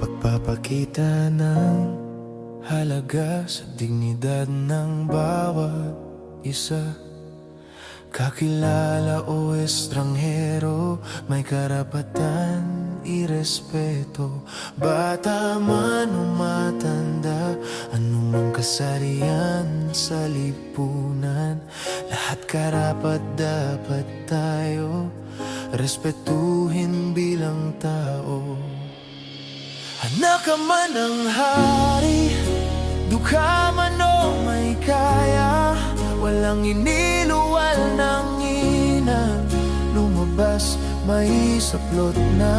Pagpapakita ng halaga sa dignidad ng bawat isa. Kakilala o estranghero, may karapatan irespeto. Bata man o matanda, anumang kasarian sa lipunan, lahat karapat dapat tayo respetuhin bilang tao. Anak ka man ng hari, dukha man o may kaya, walang iniluwal ng ina, lumabas may saplot na.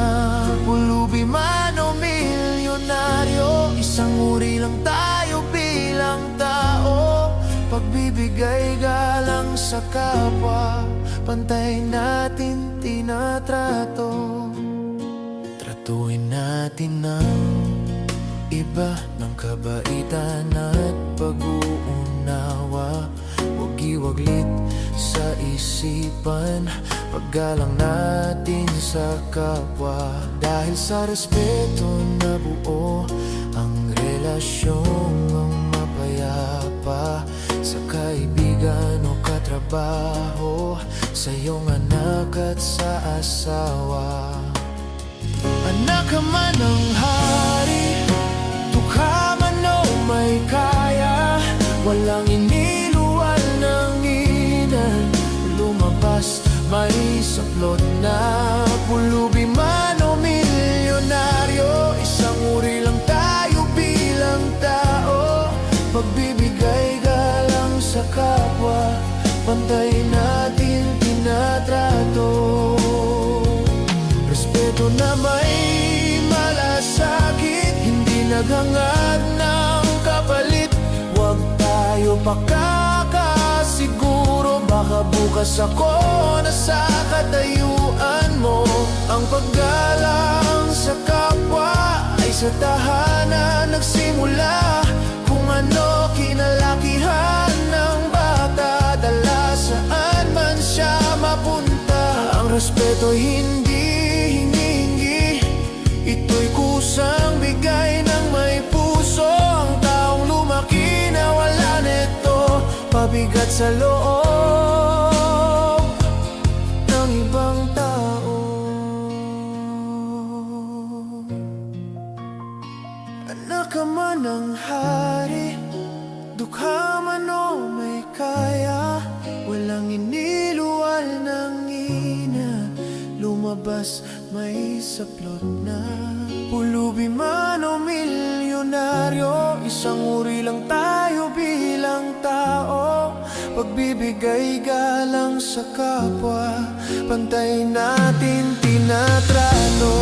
Pulubi man o milyonaryo, isang uri lang tayo bilang tao. Pagbibigay galang sa kapwa, pantay natin tinatrato. Tratuhin natin ang iba ng kabaitan at pag-uunawa. Huwag iwaglit sa isipan, paggalang natin sa kapwa. Dahil sa respeto nabuo ang relasyong mapayapa. Sa kaibigan o katrabaho, sa iyong anak at sa asawa. Anak ka man ng hari, dukha man o may kaya, walang iniluwal ng ina, lumabas may saplot na. Pulubi man o milyonaryo, isang uri lang tayo bilang tao. Pagbibigay galang sa kapwa, pantay natin tinatrato. Respeto na may malasakit, hindi naghangad ng kapalit. Huwag tayo pakakasiguro, baka bukas ako nasa katayuan mo. Ang paggalang sa kapwa ay sa tahanan nagsimula. Kung ano kinalakihan ng bata, dala saan man siya mapunta. Ang respeto hindi hinihingi, ito'y kusang bigay ng may puso. Ang taong lumaki na wala nito, pabigat sa loob ng ibang tao. Anak ka man ng hari, dukha man o may kaya, walang iniluwal ng ina, lumabas may saplot na. Pulubi man o milyonaryo, isang uri lang tayo bilang tao. Pagbibigay galang sa kapwa, pantay natin tinatrato.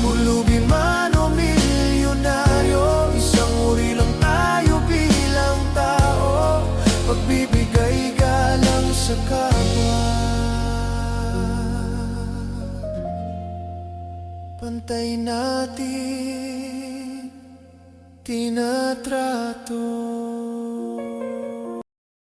Pulubi man o milyonaryo, isang uri lang tayo bilang tao. Pagbibigay galang sa kapwa, pantay natin tinatrato.